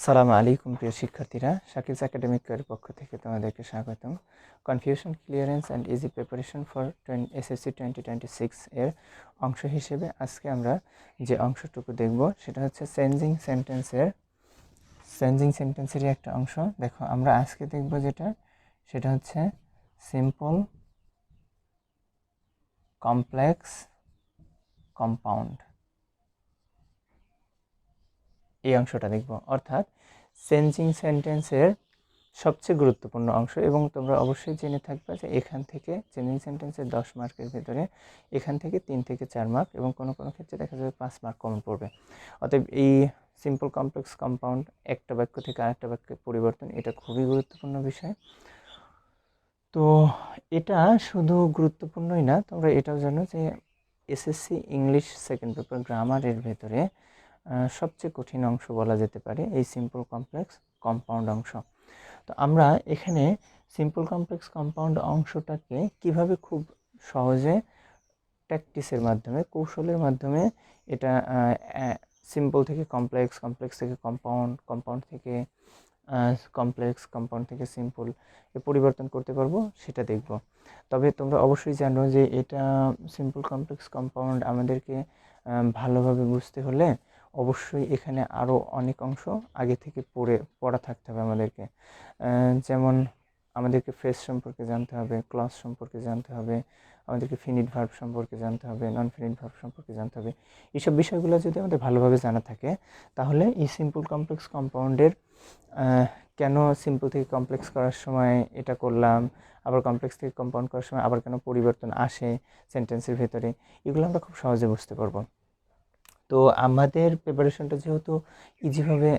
সালামু আলাইকুম প্রিয় শিক্ষার্থীরা, শাকিলস একাডেমিক এর পক্ষ থেকে তোমাদেরকে স্বাগতম। Confusion clearance and easy preparation for SSC 2026 এর অংশ হিসেবে আজকে আমরা যে অংশটুকু দেখব সেটা হচ্ছে চেঞ্জিং সেন্টেন্সেরই একটা অংশ। দেখো, আমরা আজকে দেখব সেটা হচ্ছে সিম্পল, কমপ্লেক্স, কম্পাউন্ড, এই অংশটা দেখব। অর্থাৎ চেঞ্জিং সেন্টেন্সের সবচেয়ে গুরুত্বপূর্ণ অংশ, এবং তোমরা অবশ্যই জেনে থাকবে যে এখান থেকে চেঞ্জিং সেন্টেন্সের 10 মার্কের ভেতরে এখান থেকে 3 থেকে 4 মার্ক এবং কোনো কোনো ক্ষেত্রে দেখা যাবে 5 মার্ক কমন পড়বে। অতএব এই সিম্পল, কমপ্লেক্স, কম্পাউন্ড, একটা বাক্য থেকে আরেকটা বাক্যের পরিবর্তন, এটা খুবই গুরুত্বপূর্ণ বিষয়। তো এটা শুধু গুরুত্বপূর্ণই না, তোমরা এটাও জানো যে এসএসসি ইংলিশ সেকেন্ড পেপার গ্রামারের ভেতরে সবচেয়ে কঠিন অংশ বলা যেতে পারে এই সিম্পল, কমপ্লেক্স, কম্পাউন্ড অংশ। তো আমরা এখানে সিম্পল, কমপ্লেক্স, কম্পাউন্ড অংশটাকে কিভাবে খুব সহজে প্র্যাকটিসের মাধ্যমে, কৌশলের মাধ্যমে এটা সিম্পল থেকে কমপ্লেক্স, কমপ্লেক্স থেকে কম্পাউন্ড, কম্পাউন্ড থেকে কমপ্লেক্স, কম্পাউন্ড থেকে সিম্পল এ পরিবর্তন করতে পারবো সেটা দেখব। তবে তোমরা অবশ্যই জানো যে এটা সিম্পল, কমপ্লেক্স, কম্পাউন্ড আমাদেরকে ভালোভাবে বুঝতে হলে অবশ্যই এখানে আরও অনেক অংশ আগে থেকে পড়া থাকতে হবে আমাদেরকে। যেমন আমাদেরকে ফ্রেজ সম্পর্কে জানতে হবে, ক্লজ সম্পর্কে জানতে হবে, আমাদেরকে ফিনিট ভার্ব সম্পর্কে জানতে হবে, নন ফিনিট ভার্ব সম্পর্কে জানতে হবে। এইসব বিষয়গুলো যদি আমাদের ভালোভাবে জানা থাকে তাহলে এই সিম্পল, কমপ্লেক্স, কম্পাউন্ডের কেন সিম্পল থেকে কমপ্লেক্স করার সময় এটা করলাম, আবার কমপ্লেক্স থেকে কম্পাউন্ড করার সময় আবার কেন পরিবর্তন আসে সেন্টেন্সের ভেতরে, এগুলো আমরা খুব সহজে বুঝতে পারবো। তো আমাদের প্রিপারেশনটা যেহেতু ইজিভাবে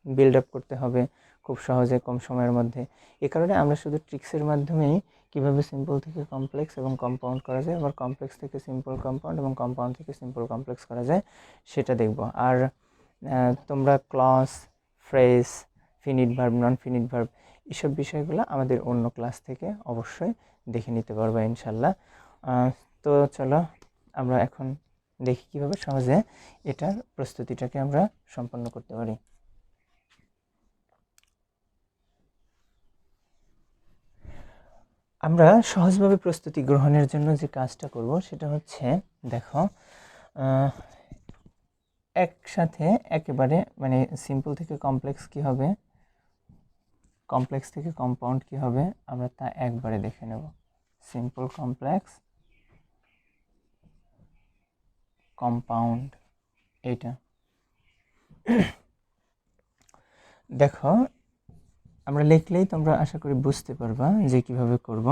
বিল্ড আপ করতে হবে খুব সহজে কম সময়ের মধ্যে, এ কারণে আমরা শুধু ট্রিক্সের মাধ্যমেই কীভাবে সিম্পল থেকে কমপ্লেক্স এবং কম্পাউন্ড করা যায়, আবার কমপ্লেক্স থেকে সিম্পল কম্পাউন্ড এবং কম্পাউন্ড থেকে সিম্পল কমপ্লেক্স করা যায় সেটা দেখব। আর তোমরা ক্লজ, ফ্রেজ, ফিনিট ভার্ব, নন ফিনিট ভার্ব এসব বিষয়গুলো আমাদের অন্য ক্লাস থেকে অবশ্যই দেখে নিতে পারবো ইনশাল্লাহ। তো চলো আমরা এখন দেখি কিভাবে সহজে এটার প্রস্তুতিটাকে আমরা সম্পন্ন করতে পারি। আমরা সহজভাবে প্রস্তুতি গ্রহণের জন্য যে কাজটা করব সেটা হচ্ছে, দেখো, একসাথে একেবারে মানে সিম্পল থেকে কমপ্লেক্স কি হবে, কমপ্লেক্স থেকে কম্পাউন্ড কি হবে, আমরা তা একবারে দেখে নেব। সিম্পল, কমপ্লেক্স, কম্পাউন্ড, এইটা দেখো আমরা লিখলেই তোমরা আশা করি বুঝতে পারবা যে কিভাবে করব।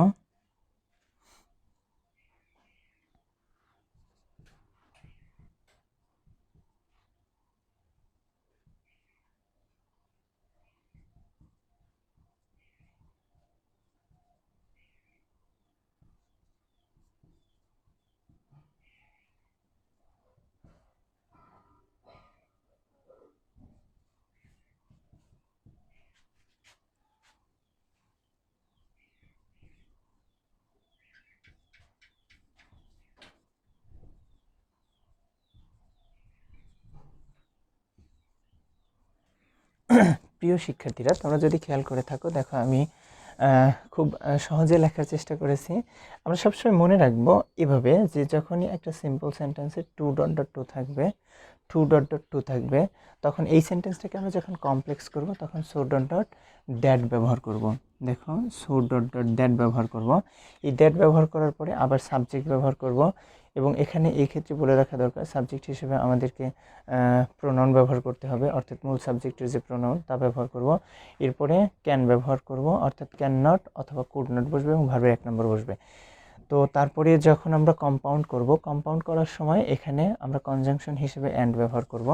প্রিয় শিক্ষার্থীরা, তোমরা যদি খেয়াল করে থাকো, দেখো আমি খুব সহজে লেখার চেষ্টা করেছি। আমরা সবসময় মনে রাখবো এভাবে যে যখনই একটা সিম্পল সেন্টেন্সে 2.2 থাকবে, 2.2 থাকবে, তখন এই সেন্টেন্সটাকে আমরা যখন কমপ্লেক্স করব তখন দ্যাট ব্যবহার করব। দেখো, দ্যাট ব্যবহার করব। এই দ্যাট ব্যবহার করার পরে আবার সাবজেক্ট ব্যবহার করব, এবং এখানে এই ক্ষেত্রে বলে রাখা দরকার সাবজেক্ট হিসেবে আমাদেরকে প্রোনাউন ব্যবহার করতে হবে, অর্থাৎ মূল সাবজেক্টের যে প্রোনাউন তা ব্যবহার করব। এরপরে ক্যান ব্যবহার করব, অর্থাৎ ক্যান নট অথবা কুড নট বসবে এবং ভার্বের 1 নম্বর বসবে। তো তারপরে যখন আমরা কম্পাউন্ড করব, কম্পাউন্ড করার সময় এখানে আমরা কনজাংশন হিসেবে অ্যান্ড ব্যবহার করব,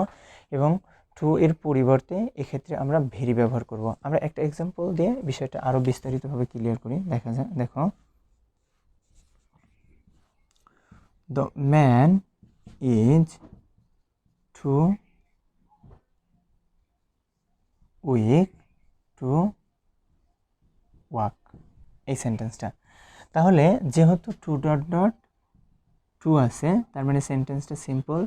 এবং টু এর পরিবর্তে এক্ষেত্রে আমরা ভেরি ব্যবহার করব। আমরা একটা এক্সাম্পল দিয়ে বিষয়টা আরও বিস্তারিতভাবে ক্লিয়ার করি। দেখো, the man is too weak to walk, এই সেন্টেন্সটা। তাহলে যেহেতু 2.2 টু আছে, তার মানে সেন্টেন্সটা সিম্পল।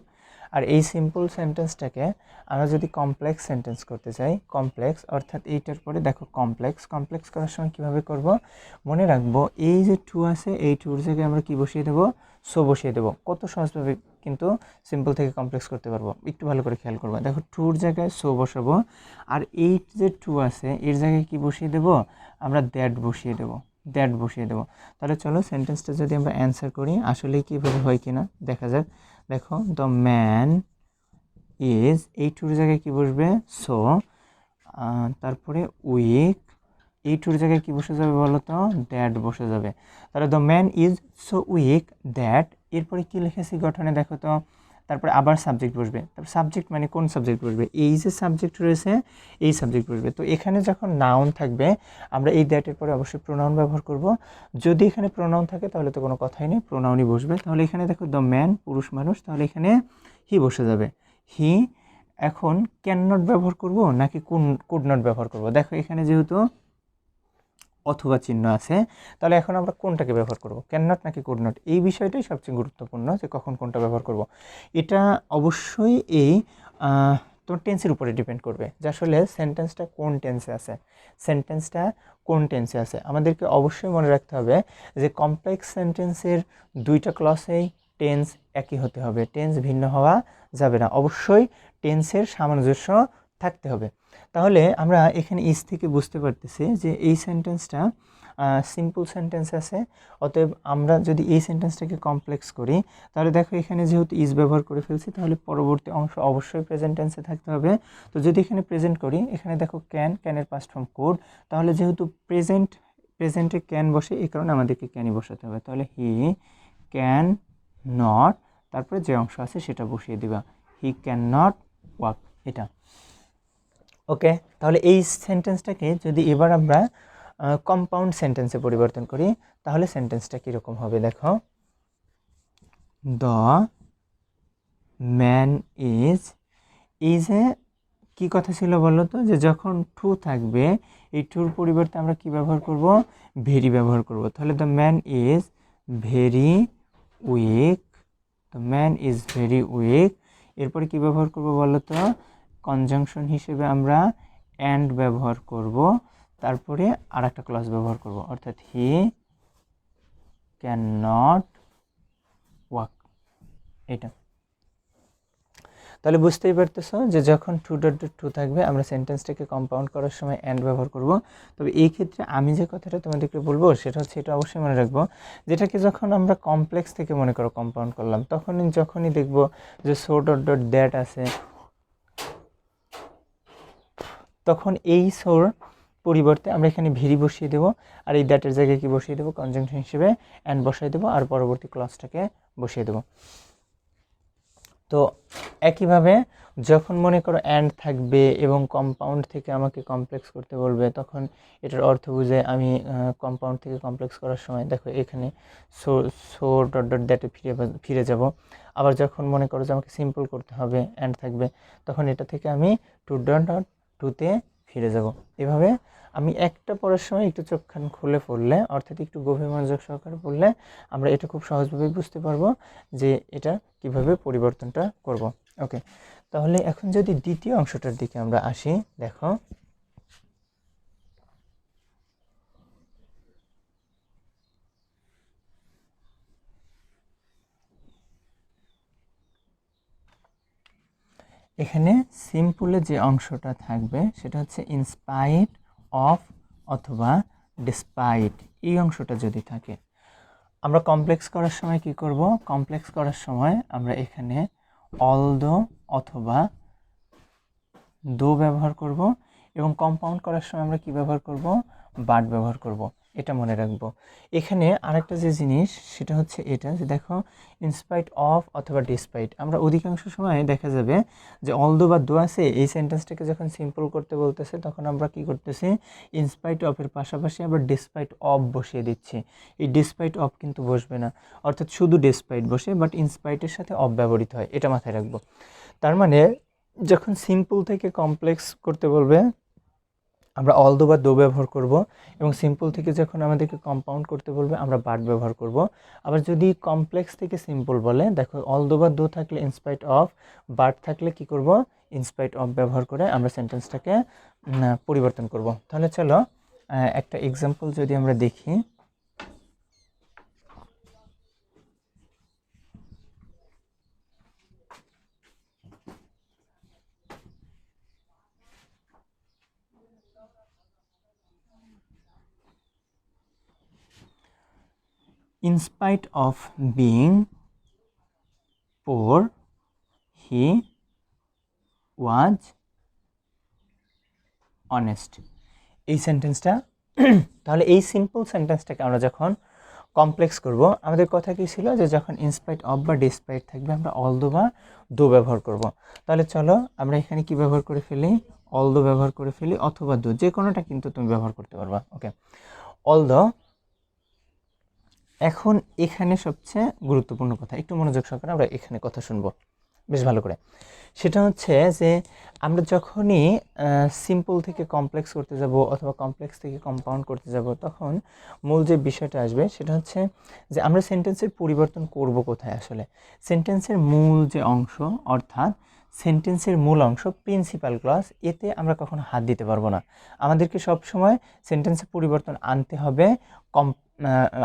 আর এই সিম্পল সেন্টেন্সটাকে আমরা যদি কমপ্লেক্স সেন্টেন্স করতে চাই, কমপ্লেক্স অর্থাৎ এইটার পরে দেখো কমপ্লেক্স করার সময় কীভাবে করব, মনে রাখবো এই যে টু আছে, এই টুর জায়গায় আমরা কি বসিয়ে দেবো, সো বসিয়ে দেবো। কত সহজভাবে কিন্তু সিম্পল থেকে কমপ্লেক্স করতে পারবো, একটু ভালো করে খেয়াল করবো। দেখো টুর জায়গায় সো বসাবো, আর এই যে টু আছে এর জায়গায় কি বসিয়ে দেবো, আমরা দ্যাট বসিয়ে দেবো। তাহলে চলো সেন্টেন্সটা যদি আমরা অ্যান্সার করি আসলে কীভাবে হয় কিনা দেখা যাক। দেখো দ্য ম্যান ইজ, এই টুর জায়গায় কি বসবে, সো, তারপরে উইক, এই টুর জায়গায় কি বসে যাবে বলো তো, দ্যাট বসে যাবে। তাহলে the man is so weak that, এরপরে কি লিখেছি গঠনে দেখো তো, তারপরে আবার সাবজেক্ট বসবে। তারপর সাবজেক্ট মানে কোন সাবজেক্ট বসবে, এই যে সাবজেক্ট রয়েছে এই সাবজেক্ট বসবে। তো এখানে যখন নাউন থাকবে আমরা এই দ্যাটের পরে অবশ্যই প্রোনাউন ব্যবহার করব। যদি এখানে প্রোনাউন থাকে তাহলে তো কোনো কথাই নেই, প্রোনাউনই বসবে। তাহলে এখানে দেখো দ্য ম্যান পুরুষ মানুষ, তাহলে এখানে হি বসে যাবে, হি। এখন ক্যান নট ব্যবহার করব নাকি কুড নট ব্যবহার করব, দেখো এখানে যেহেতু অথবা চিহ্ন আছে, তাহলে এখন আমরা কোনটাকে ব্যবহার করব, ক্যান নট নাকি কুড নট, এই বিষয়টাই সবচেয়ে গুরুত্বপূর্ণ যে কখন কোনটা ব্যবহার করব। এটা অবশ্যই এই তোমার টেন্সের উপরে ডিপেন্ড করবে যে আসলে সেন্টেন্সটা কোন টেন্সে আছে। আমাদেরকে অবশ্যই মনে রাখতে হবে যে কমপ্লেক্স সেন্টেন্সের দুইটা ক্লসেই টেন্স একই হতে হবে, টেন্স ভিন্ন হওয়া যাবে না, অবশ্যই টেন্সের সামঞ্জস্য থাকতে হবে। তাহলে আমরা এখানে ইজ থেকে বুঝতে পারতেছি যে এই সেন্টেন্সটা সিম্পল সেন্টেন্স আছে, অতএব আমরা যদি এই সেন্টেন্সটাকে কমপ্লেক্স করি তাহলে দেখো এখানে যেহেতু ইজ ব্যবহার করে ফেলছি তাহলে পরবর্তী অংশ অবশ্যই প্রেজেন্ট টেন্সে থাকতে হবে। তো যদি এখানে প্রেজেন্ট করি, এখানে দেখো ক্যানের পাস্ট ফর্ম কুড, তাহলে যেহেতু প্রেজেন্টে ক্যান বসে এই কারণে আমাদেরকে ক্যানই বসাতে হবে। তাহলে হি ক্যান নট, তারপরে যে অংশ আছে সেটা বসিয়ে দিবা, হি ক্যান নট ওয়াক, এটা। ওকে, তাহলে এই সেন্টেন্সটাকে যদি এবার আমরা কম্পাউন্ড সেন্টেন্সে পরিবর্তন করি তাহলে সেন্টেন্সটা কীরকম হবে দেখো, দ্য ম্যান ইজ, এই যে কী কথা ছিল বলো তো, যে যখন টু থাকবে এই টুর পরিবর্তে আমরা কি ব্যবহার করব, ভেরি ব্যবহার করব। তাহলে the man is very weak, the man is very weak, এরপরে কি ব্যবহার করব বলো তো, কনজাংশন হিসেবে আমরা অ্যান্ড ব্যবহার করব, তারপরে আর একটা ক্লজ ব্যবহার করব, অর্থাৎ হি ক্যান নট ওয়াক, এটা। তাহলে বুঝতেই পারতেছো যে যখন টু থাকবে আমরা সেন্টেন্সটাকে কম্পাউন্ড করার সময় অ্যান্ড ব্যবহার করব। তবে এই ক্ষেত্রে আমি যে কথাটা তোমাদেরকে বলবো সেটা হচ্ছে, এটা অবশ্যই মনে রাখবো, যেটাকে যখন আমরা কমপ্লেক্স থেকে মনে করো কম্পাউন্ড করলাম যখনই দেখবো যে সো দ্যাট আছে, তখন এই সোর পরিবর্তে আমরা এখানে ভেরি বসিয়ে দেবো, আর এই দ্যাটের জায়গায় কি বসিয়ে দেবো, কনজাংশন হিসেবে অ্যান্ড বসাই দেবো, আর পরবর্তী ক্লজটাকে বসিয়ে দেবো। তো একইভাবে যখন মনে করো অ্যান্ড থাকবে এবং কম্পাউন্ড থেকে আমাকে কমপ্লেক্স করতে বলবে, তখন এটার অর্থ বুঝে আমি কম্পাউন্ড থেকে কমপ্লেক্স করার সময় দেখো এখানে সো দ্যাটে ফিরে যাব। আবার যখন মনে করো যে আমাকে সিম্পল করতে হবে, অ্যান্ড থাকবে, তখন এটা থেকে আমি টুতে ফিরে যাব। এভাবে আমি একটা পড়ার সময় একটু চোখখান খুলে পড়লে, অর্থাৎ একটু গভীর মনোযোগ সহকারে পড়লে আমরা এটা খুব সহজভাবে বুঝতে পারবো যে এটা কিভাবে পরিবর্তনটা করব। ওকে, তাহলে এখন যদি দ্বিতীয় অংশটার দিকে আমরা আসি, দেখো এখানে সিম্পলে যে অংশটা থাকবে সেটা হচ্ছে ইনস্পাইট অফ অথবা ডিসপাইট, এই অংশটা যদি থাকে আমরা কমপ্লেক্স করার সময় কি করব, কমপ্লেক্স করার সময় আমরা এখানে অলদো অথবা দো ব্যবহার করব, এবং কম্পাউন্ড করার সময় আমরা কি ব্যবহার করব, বাট ব্যবহার করব, এটা মনে রাখবো। এখানে আরেকটা যে জিনিস সেটা হচ্ছে এটা, যে দেখো ইনস্পাইট অফ অথবা ডিসপাইট, আমরা অধিকাংশ সময় দেখা যাবে যে অলদো বা দো আছে, এই সেন্টেন্সটাকে যখন সিম্পল করতে বলতেছে তখন আমরা কি করতেছি, ইনস্পাইট অফের পাশাপাশি আবার ডিসপাইট অফ বসিয়ে দিচ্ছি। এই ডিসপাইট অফ কিন্তু বসবে না, অর্থাৎ শুধু ডিসপাইট বসে, বাট ইনস্পাইটের সাথে অফ ব্যবহৃত হয়, এটা মাথায় রাখবো। তার মানে যখন সিম্পল থেকে কমপ্লেক্স করতে বলবে আমরা অলদো বা দো ব্যবহার করব, এবং সিম্পল থেকে যখন আমাদেরকে কম্পাউন্ড করতে বলবে আমরা বাট ব্যবহার করব। আবার যদি কমপ্লেক্স থেকে সিম্পল বলে, দেখো অলদো বা দো থাকলে ইনস্পাইট অফ, বাট থাকলে কি করব, ইনস্পাইট অফ ব্যবহার করে আমরা সেন্টেন্সটাকে পরিবর্তন করব। তাহলে চলো একটা এক্সাম্পল যদি আমরা দেখি। In spite of being poor, he was honest. এই সেন্টেন্সটা তাহলে এই সিম্পল সেন্টেন্সটাকে আমরা যখন কমপ্লেক্স করব, আমাদের কথা কি ছিল যে যখন ইনস্পাইট অফ বা ডিসপাইট থাকবে আমরা অলদো বা দো ব্যবহার করব। তাহলে চলো আমরা এখানে কি ব্যবহার করে ফেলি, অলদো ব্যবহার করে ফেলি, অথবা দো, যে কোনোটা কিন্তু তুমি ব্যবহার করতে পারবা। ওকে, অলদো। এখন এখানে সবচেয়ে গুরুত্বপূর্ণ কথা, একটু মনোযোগ সহকারে আমরা এখানে কথা শুনবো বেশ ভালো করে। সেটা হচ্ছে যে আমরা যখনই সিম্পল থেকে কমপ্লেক্স করতে যাব অথবা কমপ্লেক্স থেকে কম্পাউন্ড করতে যাব, তখন মূল যে বিষয়টা আসবে সেটা হচ্ছে যে আমরা সেন্টেন্সের পরিবর্তন করব কোথায়। আসলে সেন্টেন্সের মূল যে অংশ, অর্থাৎ সেন্টেন্সের মূল অংশ প্রিন্সিপাল ক্লজ, এতে আমরা কখনো হাত দিতে পারবো না। আমাদেরকে সবসময় সেন্টেন্সের পরিবর্তন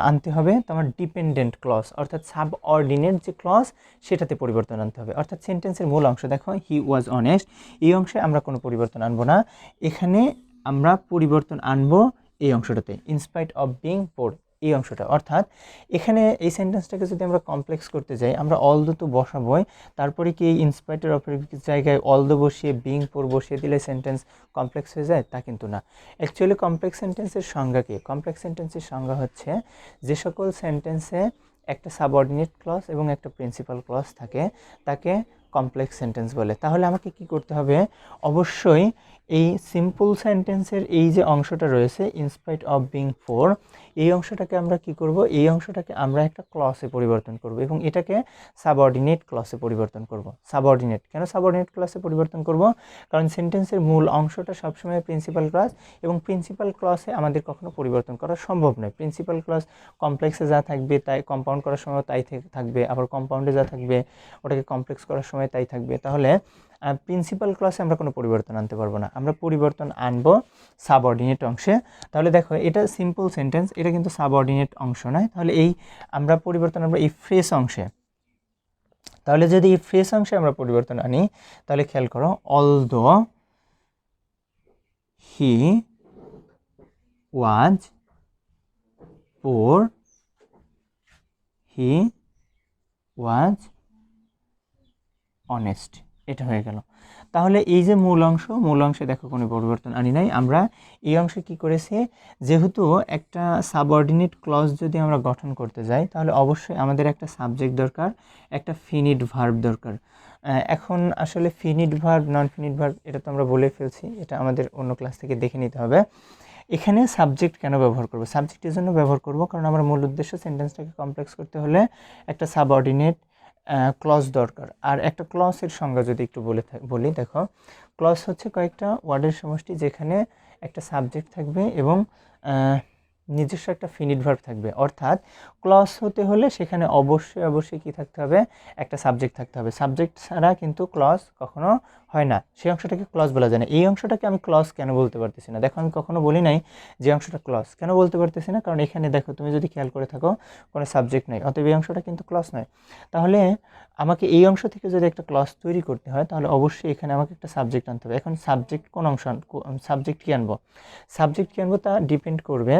আনতে হবে তোমার ডিপেন্ডেন্ট ক্লজ, অর্থাৎ সাবঅর্ডিনেট যে ক্লজ সেটাতে পরিবর্তন আনতে হবে। অর্থাৎ সেন্টেন্সের মূল অংশ দেখো হি ওয়াজ অনেস্ট, এই অংশে আমরা কোনো পরিবর্তন আনবো না। এখানে আমরা পরিবর্তন আনবো এই অংশটাতে, ইনস্পাইট অফ বিং পোর, এই অংশটা। অর্থাৎ এখানে এই সেন্টেন্সটাকে যদি আমরা কমপ্লেক্স করতে যাই, আমরা অলদো তো বসাবোই, তারপরে কি এই ইনস্পাইটের অপর জায়গায় অলদো বসিয়ে বিং পোর বসিয়ে দিলে সেন্টেন্স কমপ্লেক্স হয়ে যায়? তা কিন্তু না। অ্যাকচুয়ালি কমপ্লেক্স সেন্টেন্সের সংজ্ঞা কি? কমপ্লেক্স সেন্টেন্সের সংজ্ঞা হচ্ছে যে সকল সেন্টেন্সে একটা সাবঅর্ডিনেট ক্লজ এবং একটা প্রিন্সিপাল ক্লজ থাকে তাকে কমপ্লেক্স সেন্টেন্স বলে। তাহলে আমাকে কি করতে হবে? অবশ্যই এই সিম্পল সেন্টেন্সের এই যে অংশটা রয়েছে ইনস্পাইট অফ বিং ফোর, এই অংশটাকে আমরা কি করব? এই অংশটাকে আমরা একটা ক্লসে পরিবর্তন করব এবং এটাকে সাবঅর্ডিনেট ক্লসে পরিবর্তন করব। সাবঅর্ডিনেট কেন সাবঅর্ডিনেট ক্লসে পরিবর্তন করব? কারণ সেন্টেন্সের মূল অংশটা সবসময় প্রিন্সিপাল ক্লজ, এবং প্রিন্সিপাল ক্লসে আমাদের কখনো পরিবর্তন করা সম্ভব নয়। প্রিন্সিপাল ক্লজ কমপ্লেক্সে যা থাকবে তাই কম্পাউন্ড করার সময় তাই থাকবে, আবার কম্পাউন্ডে যা থাকবে ওটাকে কমপ্লেক্স করার সময় তাই থাকবে। তাহলে প্রিন্সিপাল ক্লসে আমরা কোনো পরিবর্তন আনতে পারবো না, আমরা পরিবর্তন আনবো সাবঅর্ডিনেট অংশে। তাহলে দেখো এটা সিম্পল সেন্টেন্স, এটা কিন্তু সাবঅর্ডিনেট অংশ নয়। তাহলে এই আমরা পরিবর্তন আনবো এই ফ্রেস অংশে। তাহলে যদি এই ফ্রেস অংশে আমরা পরিবর্তন আনি, তাহলে খেয়াল করো, although he was poor, he was honest, এটা হয়ে গেল। তাহলে এই যে মূল অংশে দেখো কোনো পরিবর্তন আনি নাই। আমরা এই অংশে কি করেছি, যেহেতু একটা সাবঅর্ডিনেট ক্লজ যদি আমরা গঠন করতে যাই তাহলে অবশ্যই আমাদের একটা সাবজেক্ট দরকার, একটা ফিনিট ভার্ব দরকার। এখন আসলে ফিনিট ভার্ব নন ফিনিট ভার্ব এটা তো আমরা বলে ফেলছি, এটা আমাদের অন্য ক্লাস থেকে দেখে নিতে হবে। এখানে সাবজেক্ট কেন ব্যবহার করব? সাবজেক্টের জন্য ব্যবহার করব কারণ আমার মূল উদ্দেশ্য সেন্টেন্সটাকে কমপ্লেক্স করতে হলে একটা সাবঅর্ডিনেট ক্লজ দরকার। আর একটা ক্লজের সংজ্ঞা যদি একটু বলি, দেখো ক্লজ হচ্ছে কয়েকটা ওয়ার্ডের সমষ্টি যেখানে একটা সাবজেক্ট থাকবে এবং নিজস্ব একটা ফিনিট ভার্ব থাকবে। অর্থাৎ ক্লজ হতে হলে সেখানে অবশ্যই কী থাকতে হবে? একটা সাবজেক্ট থাকতে হবে। সাবজেক্ট ছাড়া কিন্তু ক্লজ কখনো হয় না, সেই অংশটাকে ক্লজ বলা যায় না। এই অংশটাকে আমি ক্লজ কেন বলতে পারতেছি না? দেখো আমি কখনো বলি নাই যে অংশটা ক্লজ, কেন বলতে পারতেছি না? কারণ এখানে দেখো তুমি যদি খেয়াল করে থাকো কোনো সাবজেক্ট নাই, অতএব এই অংশটা কিন্তু ক্লজ নয়। তাহলে আমাকে এই অংশ থেকে যদি একটা ক্লজ তৈরি করতে হয় তাহলে অবশ্যই এখানে আমাকে একটা সাবজেক্ট আনতে হবে। এখন সাবজেক্ট কোন অংশ, সাবজেক্ট কী আনবো? সাবজেক্ট কী আনবো তা ডিপেন্ড করবে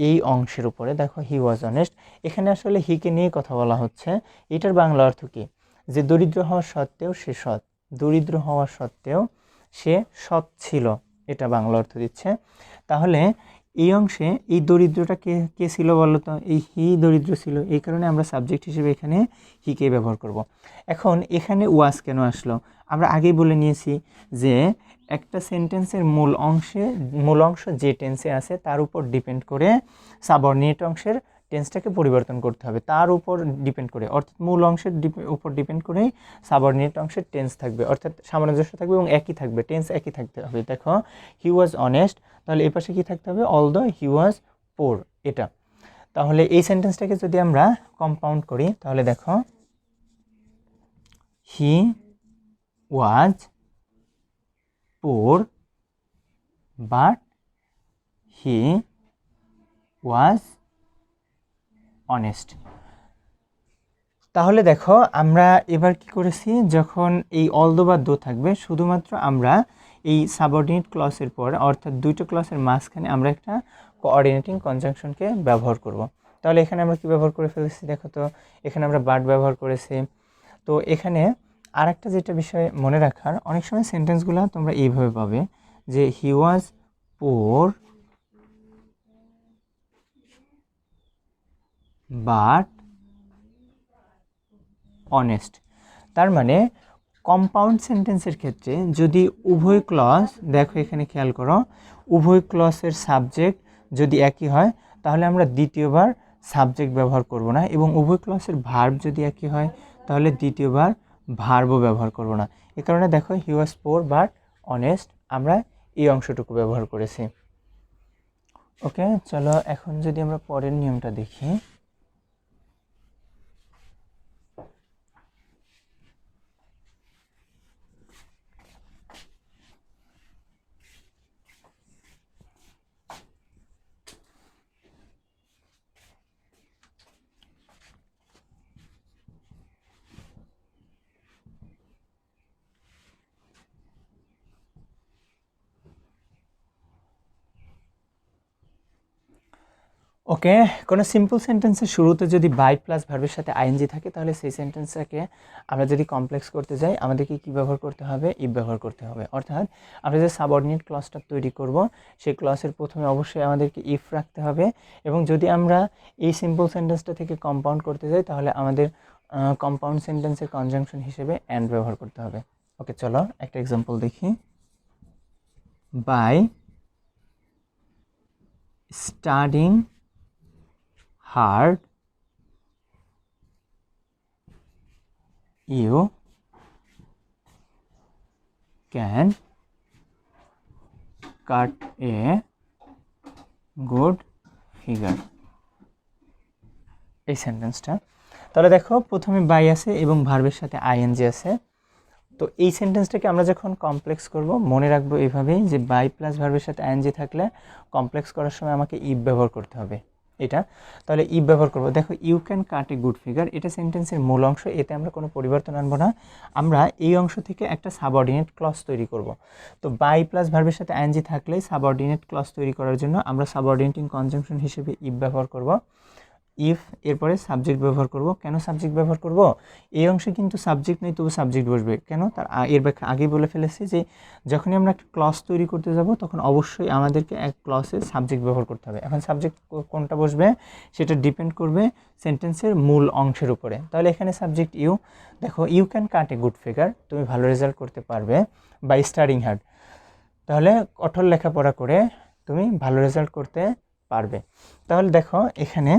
এই অংশের উপরে। দেখো হি ওয়াজ অনেস্ট, এখানে আসলে হিকে নিয়ে কথা বলা হচ্ছে। এটার বাংলা অর্থ কি? যে দরিদ্র হওয়া সত্ত্বেও সে সৎ, দরিদ্র হওয়া সত্ত্বেও সে সৎ ছিল, এটা বাংলা অর্থ দিচ্ছে। তাহলে এই অংশে এই দরিদ্রটা কে ছিল বলো তো? এই হি দরিদ্র ছিল, এই কারণে আমরা সাবজেক্ট হিসেবে এখানে হিকে ব্যবহার করব। এখন এখানে ওয়াজ কেন আসলো? আমরা আগেই বলে নিয়েছি যে একটা সেন্টেন্সের মূল অংশ যে টেন্সে আছে তার উপর ডিপেন্ড করে সাবঅর্ডিনেট অংশের টেন্সটাকে পরিবর্তন করতে হবে, তার উপর ডিপেন্ড করে, অর্থাৎ মূল অংশের উপর ডিপেন্ড করেই সাবঅর্ডিনেট অংশের টেন্স থাকবে, অর্থাৎ সামঞ্জস্য থাকবে এবং একই থাকবে, টেন্স একই থাকতে হবে। দেখো হি ওয়াজ অনেস্ট, তাহলে এই পাশে কী থাকতে হবে, অলদো হি ওয়াজ পোর, এটা। তাহলে এই সেন্টেন্সটাকে যদি আমরা কম্পাউন্ড করি তাহলে দেখো হি ওয়াজ poor but he was honest. তাহলে দেখো আমরা এবার কি করেছি, যখন এই অলদো বা দো থাকবে শুধুমাত্র আমরা এই সাবঅর্ডিনেট ক্লসের পর অর্থাৎ দুইটা ক্লসের মাঝখানে আমরা একটা কোঅর্ডিনেটিং কনজাংশনকে ব্যবহার করব। তাহলে এখানে আমরা কি ব্যবহার করে ফেলেছি দেখো তো, এখানে আমরা বাট ব্যবহার করেছি। তো এখানে আর একটা যেটা বিষয় মনে রাখার, অনেক সময় সেন্টেন্সগুলো তোমরা এইভাবে পাবে যে হি ওয়াজ পোর বাট অনেস্ট। তার মানে কম্পাউন্ড সেন্টেন্সের ক্ষেত্রে যদি উভয় ক্লজ, দেখো এখানে খেয়াল করো, উভয় ক্লজের সাবজেক্ট যদি একই হয় তাহলে আমরা দ্বিতীয়বার সাবজেক্ট ব্যবহার করব না, এবং উভয় ক্লজের ভার্ব যদি একই হয় তাহলে দ্বিতীয়বার ভার্বও ব্যবহার করব না। এ কারণে দেখো হি ওয়াজ পোর বাট অনেস্ট আমরা এই অংশটুকু ব্যবহার করেছি। ওকে, চলো এখন যদি আমরা পরের নিয়মটা দেখি। ওকে, কোনো সিম্পল সেন্টেন্সের শুরুতে যদি বাই প্লাস ভার্বের সাথে আইএনজি থাকে তাহলে সেই সেন্টেন্সটাকে আমরা যদি কমপ্লেক্স করতে যাই আমাদেরকে কী ব্যবহার করতে হবে, ইফ ব্যবহার করতে হবে। অর্থাৎ আমরা যে সাবঅর্ডিনেট ক্লজটা তৈরি করব সেই ক্লজের প্রথমে অবশ্যই আমাদেরকে ইফ রাখতে হবে, এবং যদি আমরা এই সিম্পল সেন্টেন্সটা থেকে কম্পাউন্ড করতে যাই তাহলে আমাদের কম্পাউন্ড সেন্টেন্সের কনজাংশন হিসেবে অ্যান্ড ব্যবহার করতে হবে। ওকে, চলো একটা এক্সাম্পল দেখি। By studying hard you can cut a good figure। এই সেন্টেন্সটা, তাহলে দেখো প্রথমে বাই আছে এবং ভার্বের সাথে আইএনজি আছে। তো এই সেন্টেন্সটাকে আমরা যখন কমপ্লেক্স করব মনে রাখবো এইভাবেই যে বাই প্লাস ভার্বের সাথে আইএনজি থাকলে কমপ্লেক্স করার সময় আমাকে ইফ ব্যবহার করতে হবে এটা। তাহলে ইফ ব্যবহার করব, দেখো you can cut a good figure, এটা সেন্টেন্সের মূল অংশ, এতে আমরা কোনো পরিবর্তন আনবো না, আমরা এই অংশ থেকে একটা সাবঅর্ডিনেট ক্লজ তৈরি করব। তো বাই প্লাস ভার্বের সাথে আইএনজি থাকলে সাবঅর্ডিনেট ক্লজ তৈরি করার জন্য আমরা সাবঅর্ডিনেটিং কনজাংশন হিসেবে ইফ ব্যবহার করব। ইফ এরপরে সাবজেক্ট ব্যবহার করব। কেন সাবজেক্ট ব্যবহার করব, এই অংশে কিন্তু সাবজেক্ট নেই তবু সাবজেক্ট বসবে কেন, তার এর ব্যাখ্যা আগেই বলে ফেলেছি যে যখনই আমরা একটা ক্লজ তৈরি করতে যাব তখন অবশ্যই আমাদেরকে এক ক্লজে সাবজেক্ট ব্যবহার করতে হবে। এখন সাবজেক্ট কোনটা বসবে সেটা ডিপেন্ড করবে সেন্টেন্সের মূল অংশের উপরে। তাহলে এখানে সাবজেক্ট ইউ, দেখো you can cut a good figure, তুমি ভালো রেজাল্ট করতে পারবে, বাই স্টাডিং হার্ড, তাহলে কঠোর লেখাপড়া করে তুমি ভালো রেজাল্ট করতে পারবে। তাহলে দেখো এখানে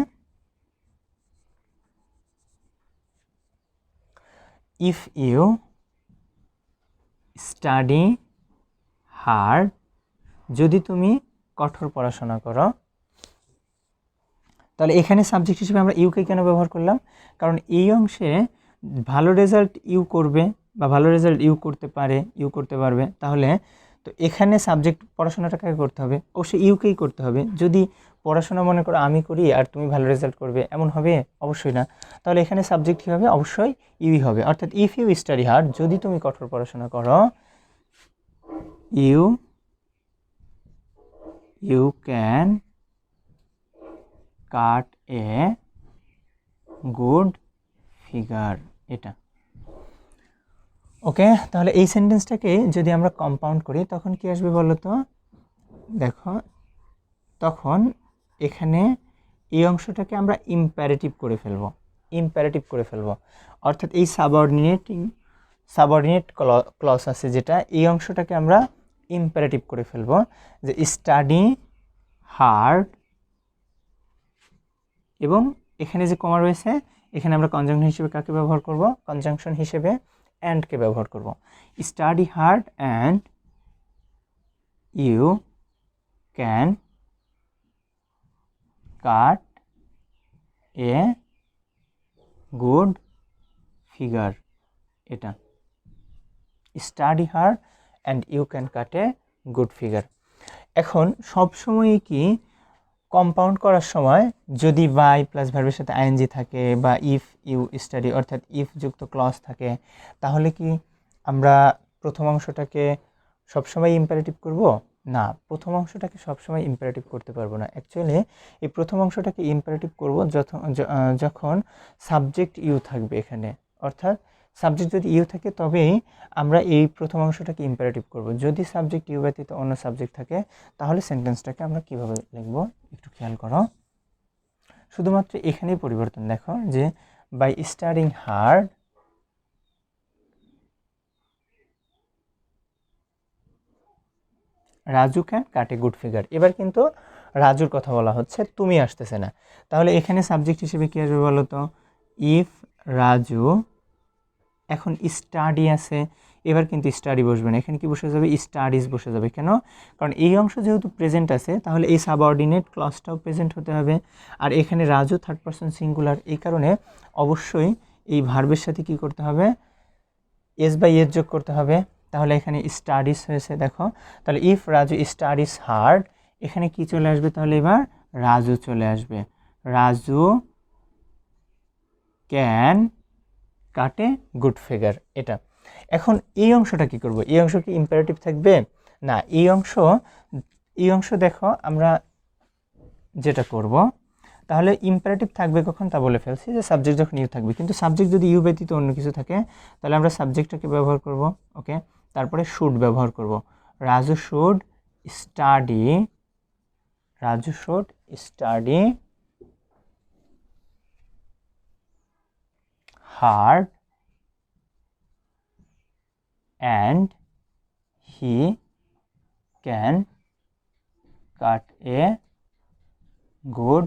if you study hard, যদি তুমি কঠোর পড়াশোনা করো, তাহলে এখানে সাবজেক্ট হিসেবে আমরা ইউকে কেন ব্যবহার করলাম, কারণ এই অংশে ভালো রেজাল্ট ইউ করবে বা ভালো রেজাল্ট ইউ করতে পারে, ইউ করতে পারবে, তাহলে তো এখানে সাবজেক্ট পড়াশোনাটা কাকে করতে হবে, অবশ্যই ইউকেই করতে হবে। যদি পড়াশোনা মনে করো আমি করি আর তুমি ভালো রেজাল্ট করবে এমন হবে, অবশ্যই না। তাহলে এখানে সাবজেক্ট কী হবে, অবশ্যই ইউই হবে, অর্থাৎ ইফ ইউ স্টাডি হার্ড, যদি তুমি কঠোর পড়াশোনা করো, you can cut a good figure, এটা। ওকে, তাহলে এই সেন্টেন্সটাকে যদি আমরা কম্পাউন্ড করি তখন কি আসবে বলো তো, দেখো তখন এখানে এই অংশটাকে আমরা ইম্প্যারেটিভ করে ফেলবো, অর্থাৎ এই সাবঅর্ডিনেট ক্লজ আছে যেটা, এই অংশটাকে আমরা ইম্প্যারেটিভ করে ফেলবো, যে স্টাডি হার্ড এবং এখানে যে কমা রয়েছে এখানে আমরা কনজাংশন হিসেবে কাকে ব্যবহার করব? কনজাংশন হিসেবে অ্যান্ডকে ব্যবহার করব। Study hard and you can cut a good figure. এটা study hard and you can cut a good figure. এখন সবসময় কি কম্পাউন্ড করার সময় যদি বাই প্লাস ভার্বের সাথে আইএনজি থাকে বা ইফ ইউ স্টাডি অর্থাৎ ইফ যুক্ত ক্লজ থাকে, তাহলে কি আমরা প্রথম অংশটাকে সবসময় ইম্পারেটিভ করব? না, প্রথম অংশটাকে সবসময় ইম্পারেটিভ করতে পারবো না। অ্যাকচুয়ালি এই প্রথম অংশটাকে ইম্পারেটিভ করব যখন সাবজেক্ট ইউ থাকবে এখানে, অর্থাৎ সাবজেক্ট যদি ইউ থাকে তবেই আমরা এই প্রথম অংশটাকে ইম্পারেটিভ করব। যদি সাবজেক্ট ইউ ব্যতীত অন্য সাবজেক্ট থাকে তাহলে সেন্টেন্সটাকে আমরা কিভাবে লিখব একটু খেয়াল করো। শুধুমাত্র এখানেই পরিবর্তন দেখো যে by studying hard Raju can cut a good figure. এবার কিন্তু রাজুর কথা বলা হচ্ছে, তুমি আসতেছে না। তাহলে এখানে সাবজেক্ট হিসেবে কী আসবে বলো তো? ইফ রাজু, এখন স্টাডি আছে, এবার কিন্তু স্টাডি বসবে না, এখানে কি বসে যাবে? স্টাডিজ বসে যাবে। কেন? কারণ এই অংশ যেহেতু প্রেজেন্ট আছে তাহলে এই সাবঅর্ডিনেট ক্লজটাও প্রেজেন্ট হতে হবে। আর এখানে রাজু থার্ড পারসন সিঙ্গুলার, এই কারণে অবশ্যই এই ভার্বের সাথে কি করতে হবে? এস বাই এস যোগ করতে হবে। তাহলে এখানে স্টাডিজ হয়েছে দেখো। তাহলে ইফ রাজু স্টাডিজ হার্ড, এখানে কি চলে আসবে? তাহলে এবার রাজু চলে আসবে। Raju can cut a good figure. এটা এখন এই অংশটা কি করব? এই অংশ কি ইম্পারেটিভ থাকবে? না, এই অংশ দেখো আমরা যেটা করব, তাহলে ইম্পারেটিভ থাকবে কখন তা বলে ফেলছি যে সাবজেক্ট যখন ইউ থাকবে। কিন্তু সাবজেক্ট যদি ইউ ব্যতীত অন্য কিছু থাকে তাহলে আমরা সাবজেক্টটাকে ব্যবহার করব। ওকে, তারপরে শুড ব্যবহার করব। Raju should study, Raju should study hard and he can cut a good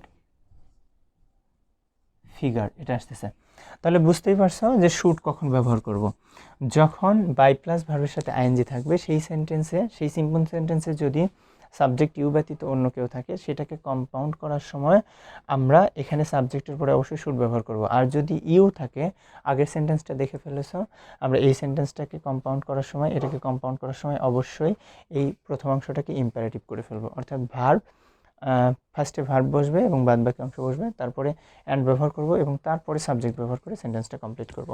figure। এটা আসতেছে। তাহলে বুঝতেই পারছো যে শুড কখন ব্যবহার করব? যখন বাই প্লাস ভার্বের সাথে আইএনজি থাকবে সেই সেন্টেন্সে, সেই সিম্পল সেন্টেন্সে যদি সাবজেক্ট ইউ ব্যতীত অন্য কেউ থাকে সেটাকে কম্পাউন্ড করার সময় আমরা এখানে সাবজেক্টের পরে অবশ্যই শুড ব্যবহার করব। আর যদি ইউ থাকে, আগের সেন্টেন্সটা দেখে ফেলেছো, আমরা এই সেন্টেন্সটাকে কম্পাউন্ড করার সময়, এটাকে কম্পাউন্ড করার সময় অবশ্যই এই প্রথম অংশটাকে ইম্পারেটিভ করে ফেলবো। অর্থাৎ ভার্ব ফার্স্টে ভার্ব বসবে এবং বাদ বাকি অংশ বসবে, তারপরে অ্যান্ড ব্যবহার করব এবং তারপরে সাবজেক্ট ব্যবহার করে সেন্টেন্সটা কমপ্লিট করব।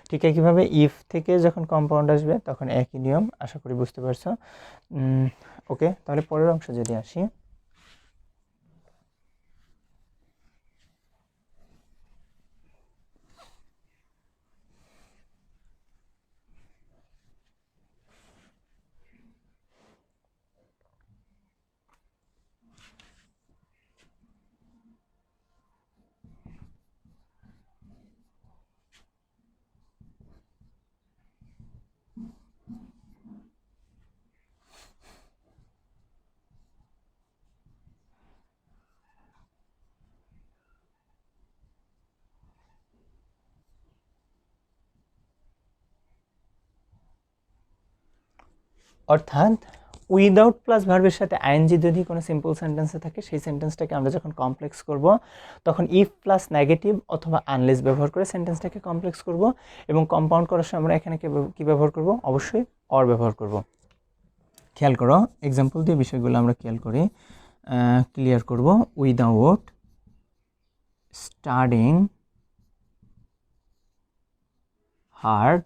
ঠিক একইভাবে ইফ থেকে যখন কম্পাউন্ড আসবে তখন একই নিয়ম, আশা করি বুঝতে পারছো। ওকে, তাহলে পরের অংশ যদি আসি, অর্থাৎ উইদাউট প্লাস ভার্বের সাথে আইএনজি যদি কোনো সিম্পল সেন্টেন্সে থাকে সেই সেন্টেন্সটাকে আমরা যখন কমপ্লেক্স করব তখন ইফ প্লাস নেগেটিভ অথবা আনলেস ব্যবহার করে সেন্টেন্সটাকে কমপ্লেক্স করব এবং কম্পাউন্ড করার সময় আমরা এখানে কি ব্যবহার করব? অবশ্যই অর ব্যবহার করব। খেয়াল করো, এক্সাম্পল দিয়ে বিষয়গুলো আমরা ক্লিয়ার করব। Without studying hard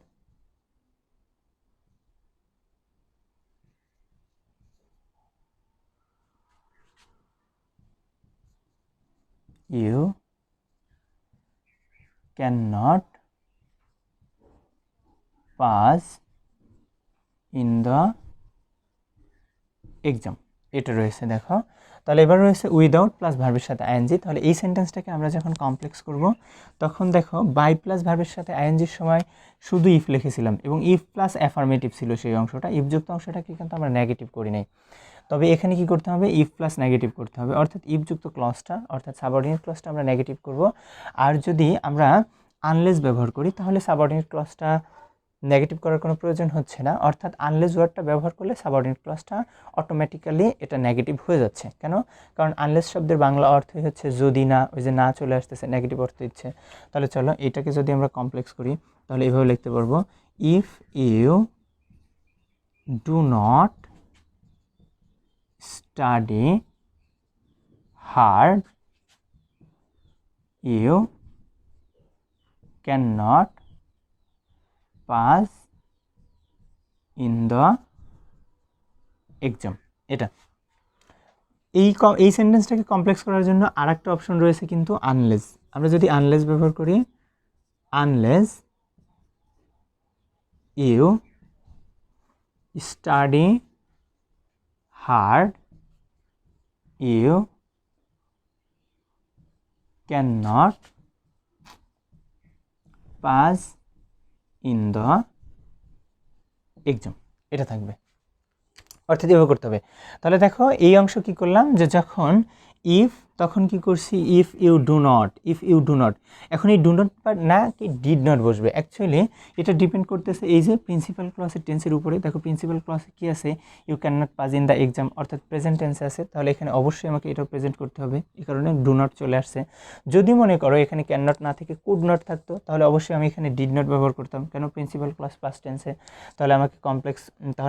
you cannot pass in the exam। এটা রয়েছে দেখো। তাহলে এবার রয়েছে উইদাউট প্লাস ভার্বের সাথে আইএনজি। তাহলে এই সেন্টেন্সটাকে আমরা যখন কমপ্লেক্স করব তখন দেখো বাই প্লাস ভার্বের সাথে আইএনজির সময় শুধু ইফ লিখেছিলাম এবং ইফ প্লাস অ্যাফার্মেটিভ ছিল সেই অংশটা, ইফযুক্ত অংশটাকে কিন্তু আমরা নেগেটিভ করি নাই। তবে এখানে কি করতে হবে, ইফ প্লাস নেগেটিভ করতে হবে, অর্থাৎ ইফ যুক্ত ক্লজটা অর্থাৎ সাবঅর্ডিনেট ক্লজটা আমরা নেগেটিভ করব। আর যদি আমরা আনলেস ব্যবহার করি তাহলে সাবঅর্ডিনেট ক্লজটা নেগেটিভ করার কোনো প্রয়োজন হচ্ছে না, অর্থাৎ আনলেস ওয়ার্ডটা ব্যবহার করলে সাবঅর্ডিনেট ক্লজটা অটোমেটিক্যালি এটা নেগেটিভ হয়ে যাচ্ছে। কেন? কারণ আনলেস শব্দের বাংলা অর্থই হচ্ছে যদি না, ওই যে না চলে আসতেছে নেগেটিভ অর্থ দিচ্ছে। তাহলে চলো এটাকে যদি আমরা কমপ্লেক্স করি তাহলে এভাবে লিখতে পারবো, if you do not study hard you can not pass in the exam. এটা এই সেন্টেন্সটাকে কমপ্লেক্স করার জন্য আর একটা অপশন রয়েছে কিন্তু আনলেস। আমরা যদি আনলেস ব্যবহার করি, unless you study hard you can not pass in the exam, এটা থাকবে। অর্থাৎ এভাবে করতে হবে। তাহলে দেখো এই অংশ কি করলাম, যে যখন ইফ তখন কি করছি, ইফ ইউ ডু নট, এখন এই ডু নট না কি ডিড নট বসবে। অ্যাকচুয়ালি এটা ডিপেন্ড করতেছে এই যে প্রিন্সিপাল ক্লজের টেন্সের উপরে। দেখো প্রিন্সিপাল ক্লজে কি আছে, you can not pass in the exam, অর্থাৎ প্রেজেন্ট টেন্সে আছে, তাহলে এখানে অবশ্যই আমাকে এটাও প্রেজেন্ট করতে হবে, এই কারণে ডু নট চলে আসছে। যদি মনে করো এখানে ক্যান নট না থেকে কুড নট থাকতো তাহলে অবশ্যই আমি এখানে ডিড নট ব্যবহার করতাম। কেন? প্রিন্সিপাল ক্লজ পাস্ট টেন্সে, তাহলে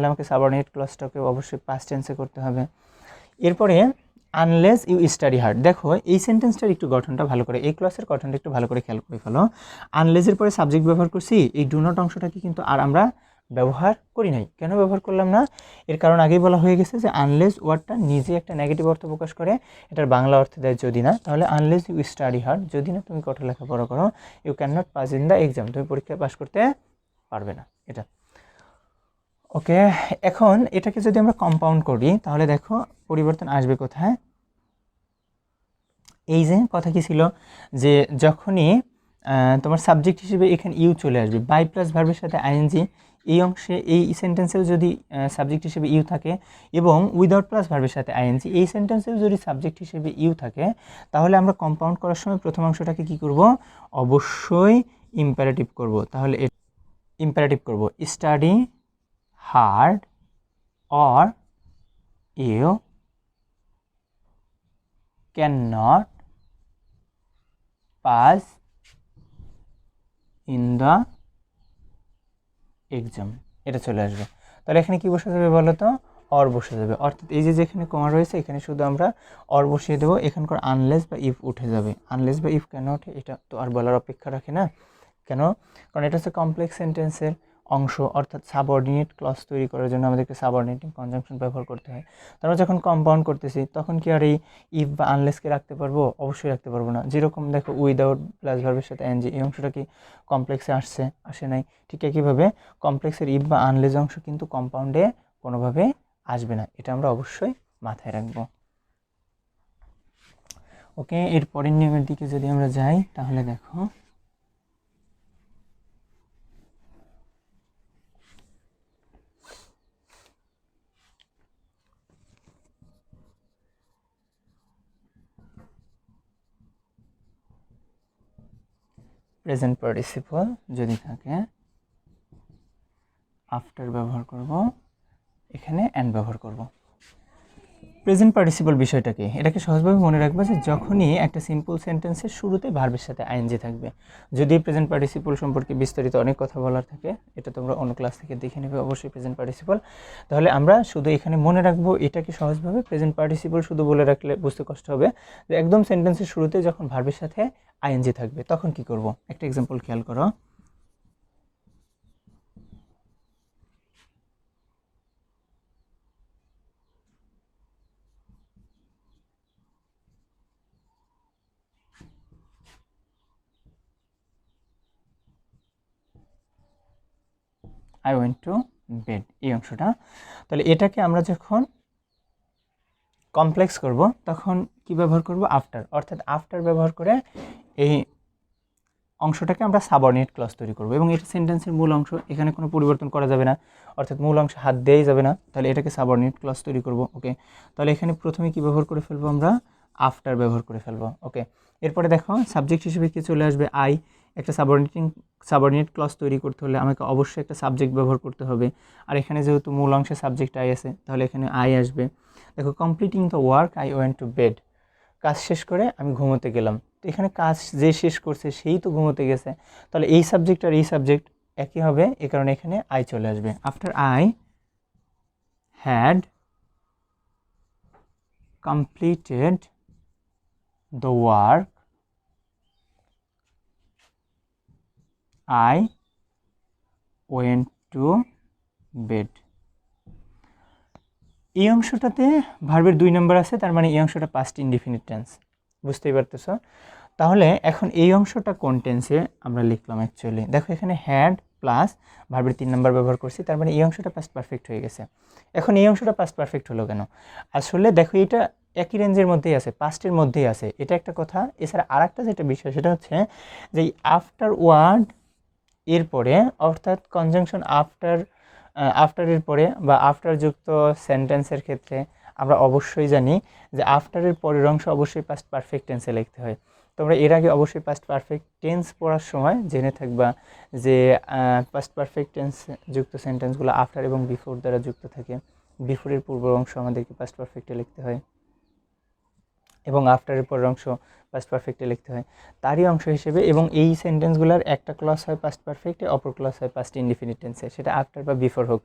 আমাকে সাবঅর্ডিনেট ক্লজটাকে অবশ্যই পাস্ট টেন্সে করতে হবে। এরপরে আনলেস ইউ স্টাডি হার্ড, দেখো এই সেন্টেন্সটার একটু গঠনটা ভালো করে, এই ক্লজের গঠনটা একটু ভালো করে খেয়াল করে ফেলো। আনলেসের পরে সাবজেক্ট ব্যবহার করছি, এই ডু নট অংশটাকে কিন্তু আর আমরা ব্যবহার করি নাই। কেন ব্যবহার করলাম না? এর কারণ আগেই বলা হয়ে গেছে যে আনলেস ওয়ার্ডটা নিজে একটা নেগেটিভ অর্থ প্রকাশ করে, এটার বাংলা অর্থ দেয় যদি না। তাহলে আনলেস ইউ স্টাডি হার্ড, যদি না তুমি কঠোর লেখাপড়া করো, you can not pass in the exam, তুমি পরীক্ষায় পাস করতে পারবে না। এটা ওকে। এখন এটাকে যদি আমরা কম্পাউন্ড করি তাহলে দেখো পরিবর্তন আসবে কোথায়। এই যে কথা কি ছিল, যে যখনই তোমার সাবজেক্ট হিসেবে এখানে ইউ চলে আসবে, বাই প্লাস ভার্বের সাথে আইএনজি, এই অংশে এই সেন্টেন্সেও যদি সাবজেক্ট হিসেবে ইউ থাকে এবং উইদাউট প্লাস ভার্বের সাথে আইএনজি, এই সেন্টেন্সেও যদি সাবজেক্ট হিসেবে ইউ থাকে, তাহলে আমরা কম্পাউন্ড করার সময় প্রথম অংশটাকে কি করব, অবশ্যই ইম্পারেটিভ করব। তাহলে ইম্পারেটিভ করব, study hard or you cannot pass in the exam, এটা চলে আসবে। তাহলে এখানে কি বসে যাবে বলো তো, অর বসে যাবে। অর্থাৎ এই যে যেখানে কমা রয়েছে এখানে শুধু আমরা অর বসিয়ে দেবো, এখানকার আনলেস বা ইফ উঠে যাবে। আনলেস বা ইফ কেন ওঠে এটা তো আর বলার অপেক্ষা রাখে না। কেন? কারণ এটা হচ্ছে কমপ্লেক্স সেন্টেন্সের অংশ, অর্থাৎ সাবঅর্ডিনেট ক্লজ তৈরি করার জন্য আমাদেরকে সাবঅর্ডিনেটিং কনজাংশন ব্যবহার করতে হয়। তারপর যখন কম্পাউন্ড করতেছি তখন কি আর এই ইফ বা আনলেসকে রাখতে পারবো? অবশ্যই রাখতে পারবো না। যেরকম দেখো উইদাউট প্লাস ভার্বের সাথে এনজি, এই অংশটা কি কমপ্লেক্সে আসে নাই? ঠিক একইভাবে কমপ্লেক্সের ইফ বা আনলেস অংশ কিন্তু কম্পাউন্ডে কোনোভাবে আসবে না, এটা আমরা অবশ্যই মাথায় রাখবো। ওকে, এর পরের নিয়মের দিকে যদি আমরা যাই তাহলে দেখো প্রেজেন্ট পার্টিসিপল যদি থাকে আফটার ব্যবহার করব, এখানে অ্যান্ড ব্যবহার করব। প্রেজেন্ট পার্টিসিপল বিষয়টাকে এটাকে সহজভাবে মনে রাখবে যে যখনই একটা সিম্পল সেন্টেন্সের শুরুতে ভার্বের সাথে আইএনজি থাকবে। যদি প্রেজেন্ট পার্টিসিপল সম্পর্কে বিস্তারিত অনেক কথা বলার থাকে, এটা তোমরা অন্য ক্লাস থেকে দেখে নেবে অবশ্যই প্রেজেন্ট পার্টিসিপল। তাহলে আমরা শুধু এখানে মনে রাখবো এটাকে সহজভাবে প্রেজেন্ট পার্টিসিপল শুধু বলে রাখলে বুঝতে কষ্ট হবে, যে একদম সেন্টেন্সের শুরুতে যখন ভার্বের সাথে আইএনজি থাকবে তখন কি করব। একটা এক্সাম্পল খেয়াল করো। আই ওয়েন্ট টু বেড, এই অংশটা। তাহলে এটাকে আমরা যখন কমপ্লেক্স করব তখন কি ব্যবহার করব, আফটার। অর্থাৎ আফটার ব্যবহার করে এই অংশটাকে আমরা সাবঅর্ডিনেট ক্লজ তৈরি করব এবং এটা সেন্টেন্সের মূল অংশ, এখানে কোনো পরিবর্তন করা যাবে না, অর্থাৎ মূল অংশে হাত দেওয়াই যাবে না, তাহলে এটাকে সাবঅর্ডিনেট ক্লজ তৈরি করব। ওকে, তাহলে এখানে প্রথমে কি ব্যবহার করে ফেলবো আমরা, আফটার ব্যবহার করে ফেলবো। ওকে, এরপরে দেখো সাবজেক্ট হিসেবে কি চলে আসবে, আই। একটা সাবঅর্ডিনেট ক্লজ তৈরি করতে হলে আমাকে অবশ্যই একটা সাবজেক্ট ব্যবহার করতে হবে, আর এখানে যেহেতু মূল অংশে সাবজেক্ট আই আছে তাহলে এখানে আই আসবে। দেখো completing the work I went to bed, কাজ শেষ করে আমি ঘুমোতে গেলাম। তো এখানে কাজ যে শেষ করছে সেই তো ঘুমোতে গেছে, তাহলে এই সাবজেক্ট আর এই সাবজেক্ট একই হবে, এই কারণে এখানে আই চলে আসবে। After I had completed the work I went to bed. এই অংশটাতে ভার্বের 2 নম্বর আছে, তার মানে এই অংশটা পাস্ট ইনডিফিনিট টেন্স, বুঝতেই পারতেছ। তাহলে এখন এই অংশটা কোন টেন্সে আমরা লিখলাম অ্যাকচুয়ালি, দেখো এখানে হ্যাড প্লাস ভার্বের 3 নম্বর ব্যবহার করছি, তার মানে এই অংশটা পাস্ট পারফেক্ট হয়ে গেছে। এখন এই অংশটা পাস্ট পারফেক্ট হলো কেন, আসলে দেখো এটা একই রেঞ্জের মধ্যেই আছে, পাস্টের মধ্যেই আছে, এটা একটা কথা। এছাড়া আর একটা যেটা বিষয় সেটা হচ্ছে যে আফটার ওয়ার্ড এরপরে, অর্থাৎ কনজাংশন আফটারের পরে বা আফটার যুক্ত সেন্টেন্সের ক্ষেত্রে আমরা অবশ্যই জানি যে আফটারের পরের অংশ অবশ্যই পাস্ট পারফেক্ট টেন্সে লিখতে হয়। তোমরা এর আগে অবশ্যই পাস্ট পারফেক্ট টেন্স পড়ার সময় জেনে থাকবা যে পাস্ট পারফেক্ট টেন্স যুক্ত সেন্টেন্সগুলো আফটার এবং বিফোর দ্বারা যুক্ত থাকে। বিফোরের পূর্ব অংশ আমাদেরকে পাস্ট পারফেক্টে লিখতে হয় এবং আফটারের পরের অংশ পাস্ট পারফেক্টে লিখতে হয় তারই অংশ হিসেবে। এবং এই সেন্টেন্সগুলোর একটা ক্লজ হয় পাস্ট পারফেক্টে, অপর ক্লজ হয় পাস্ট ইনডিফিনিট টেন্সে, সেটা আফটার বা বিফোর হোক।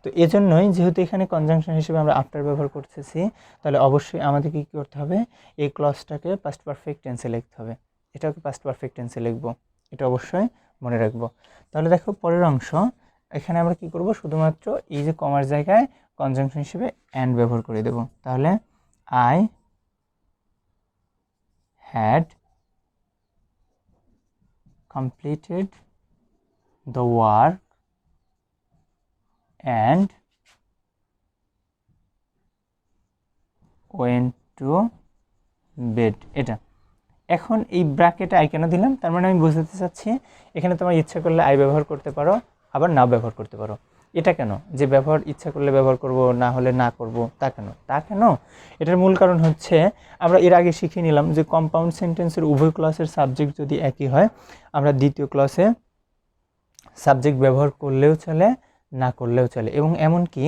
তো এজন্যই যেহেতু এখানে কনজাংশন হিসেবে আমরা আফটার ব্যবহার করতেছি, তাহলে অবশ্যই আমাদেরকে কী করতে হবে, এই ক্লজটাকে পাস্ট পারফেক্ট টেন্সে লিখতে হবে, এটাকে পাস্ট পারফেক্ট টেন্সে লিখবো, এটা অবশ্যই মনে রাখবো। তাহলে দেখো পরের অংশ, এখানে আমরা কি করব, শুধুমাত্র এই যে কমার জায়গায় কনজাংশন হিসেবে অ্যান্ড ব্যবহার করে দেব। তাহলে I had completed the work and went to bed। এটা এখন এই ব্র্যাকেটে আই কেন দিলাম, তার মানে আমি বোঝাতে চাচ্ছি এখানে তোমার ইচ্ছা করলে আই ব্যবহার করতে পারো, আবার না ব্যবহার করতে পারো। এটা কেন যে ব্যবহার ইচ্ছা করলে ব্যবহার করব, না হলে না করব, তা কেন এটার মূল কারণ হচ্ছে আমরা এর আগে শিখে নিলাম যে কম্পাউন্ড সেন্টেন্সের উভয় ক্লসের সাবজেক্ট যদি একই হয়, আমরা দ্বিতীয় ক্লসে সাবজেক্ট ব্যবহার করলেও চলে, না করলেও চলে। এবং এমনকি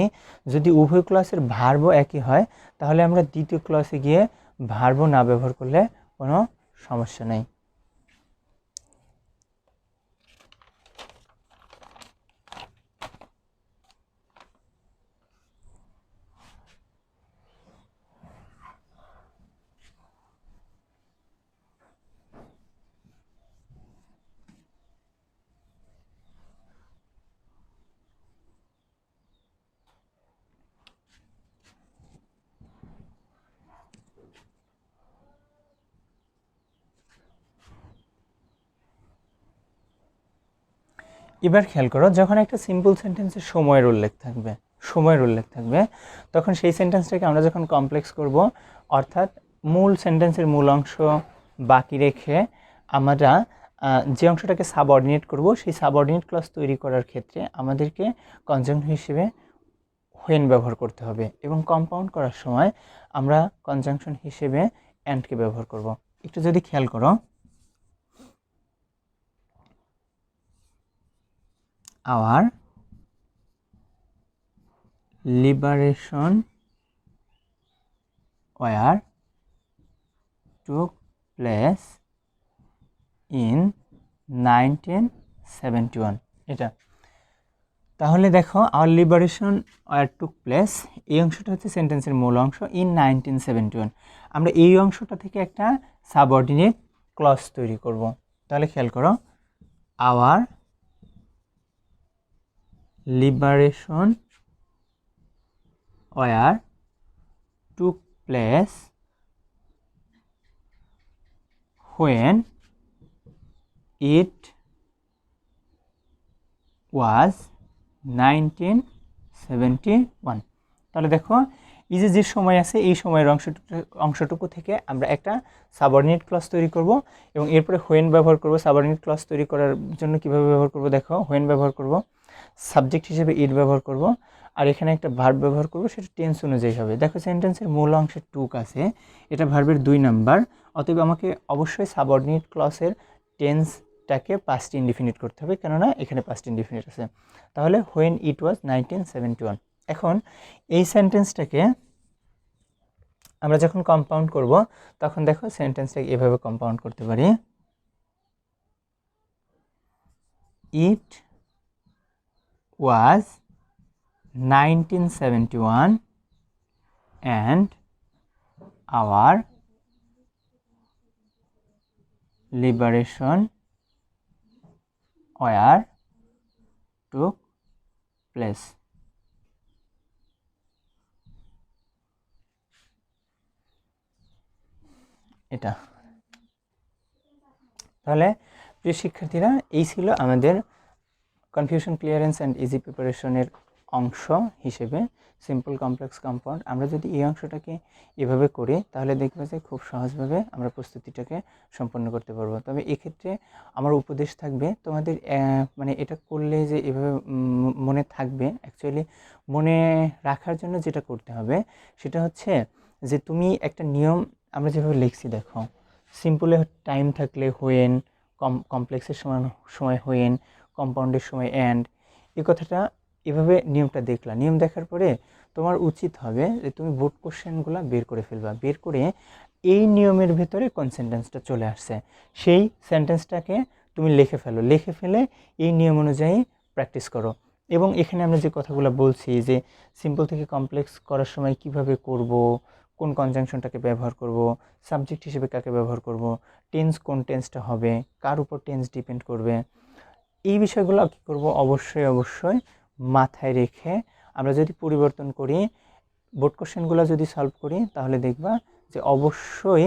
যদি উভয় ক্লসের ভার্বও একই হয়, তাহলে আমরা দ্বিতীয় ক্লসে গিয়ে ভার্বও না ব্যবহার করলে কোনো সমস্যা নেই। এবার খেয়াল করো, যখন একটা সিম্পল সেন্টেন্সে সময়ের উল্লেখ থাকবে তখন সেই সেন্টেন্সটাকে আমরা যখন কমপ্লেক্স করব, অর্থাৎ মূল সেন্টেন্সের মূল অংশ বাকি রেখে আমরা যে অংশটাকে সাবঅর্ডিনেট করব, সেই সাবঅর্ডিনেট ক্লজ তৈরি করার ক্ষেত্রে আমাদেরকে কনজাংশন হিসেবে হোয়েন ব্যবহার করতে হবে এবং কম্পাউন্ড করার সময় আমরা কনজাংশন হিসেবে অ্যান্ডকে ব্যবহার করব। একটু যদি খেয়াল করো, our liberation were took place in 1971। এটা তাহলে দেখো our liberation were took place, এই অংশটা হচ্ছে সেন্টেন্সের মূল অংশ, in 1971। আমরা এই অংশটা থেকে একটা সাবঅর্ডিনেট ক্লজ তৈরি করব। তাহলে খেয়াল করো, our liberation were took place when it was 1971। তাহলে দেখো এই যে সময় আছে এই সময়ের অংশটুকু থেকে আমরা একটা সাবঅর্ডিনেট ক্লজ তৈরি করব এবং এরপরে হোয়েন ব্যবহার করব। সাবঅর্ডিনেট ক্লজ তৈরি করার জন্য কিভাবে ব্যবহার করব দেখো, হোয়েন ব্যবহার করব, সাবজেক্ট হিসেবে ইট ব্যবহার করব, আর এখানে একটা ভার্ব ব্যবহার করব, সেটা টেন্স অনুযায়ী হবে। দেখো সেন্টেন্সের মূল অংশে টুক আছে, এটা ভার্বের 2 নাম্বার, অতএব আমাকে অবশ্যই সাবঅর্ডিনেট ক্লজের টেন্সটাকে পাস্ট ইনডিফিনিট করতে হবে, কেননা এখানে পাস্ট ইনডিফিনিট আছে। তাহলে হোয়েন ইট ওয়াজ 1971। এখন এই সেন্টেন্সটাকে আমরা যখন কম্পাউন্ড করব তখন দেখো সেন্টেন্সটাকে এভাবে কম্পাউন্ড করতে পারি, ইট ওয়াজ 1971 and our liberation were took place. এটা তাহলে প্রিয় শিক্ষার্থীরা, এই ছিল আমাদের কনফিউশন ক্লিয়ারেন্স অ্যান্ড ইজি প্রিপারেশনের অংশ হিসেবে সিম্পল কমপ্লেক্স কম্পাউন্ড। আমরা যদি এই অংশটাকে এভাবে করি তাহলে দেখবে যে খুব সহজভাবে আমরা প্রস্তুতিটাকে সম্পন্ন করতে পারবো। তবে এক্ষেত্রে আমার উপদেশ থাকবে তোমাদের, মানে এটা করলে যে এভাবে মনে থাকবে, অ্যাকচুয়ালি মনে রাখার জন্য যেটা করতে হবে সেটা হচ্ছে যে তুমি একটা নিয়ম, আমরা যেভাবে লিখছি দেখো, সিম্পলে টাইম থাকলে হোয়েন, কমপ্লেক্সের সময় হোয়েন, কম্পাউন্ডের সময় অ্যান্ড, এই কথাটা এভাবে নিয়মটা দেখলা। নিয়ম দেখার পরে তোমার উচিত হবে যে তুমি বোর্ড কোশ্চেনগুলো বের করে ফেলবা, বের করে এই নিয়মের ভেতরে কোন সেন্টেন্সটা চলে আসছে সেই সেন্টেন্সটাকে তুমি লিখে ফেলো, লিখে ফেলে এই নিয়ম অনুযায়ী প্র্যাকটিস করো। এবং এখানে আমরা যে কথাগুলো বলছি যে সিম্পল থেকে কমপ্লেক্স করার সময় কিভাবে করব, কোন কনজাংশনটাকে ব্যবহার করব, সাবজেক্ট হিসেবে কাকে ব্যবহার করব, টেন্স কোন টেন্সটা হবে, কার উপর টেন্স ডিপেন্ড করবে, এই বিষয়গুলো কী করব অবশ্যই মাথায় রেখে আমরা যদি পরিবর্তন করি, বোর্ড কোশ্চেনগুলো যদি সলভ করি তাহলে দেখবা যে অবশ্যই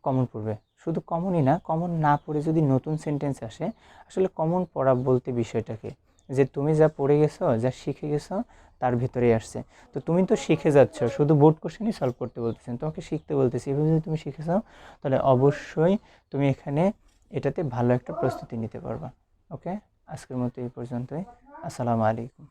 কমন পড়বে। শুধু কমনই না, কমন না পড়ে যদি নতুন সেন্টেন্স আসে, আসলে কমন পড়া বলতে বিষয়টাকে যে তুমি যা পড়ে গেছো, যা শিখে গেছো তার ভিতরেই আসছে। তো তুমি তো শিখে যাচ্ছ, শুধু বোর্ড কোশ্চেনই সলভ করতে বলতেছেন, তোমাকে শিখতে বলতেছি। এভাবে যদি তুমি শিখেছো তাহলে অবশ্যই তুমি এখানে এটাতে ভালো একটা প্রস্তুতি নিতে পারবা। ওকে, আজকের মতো এই পর্যন্তই। আসসালামু আলাইকুম।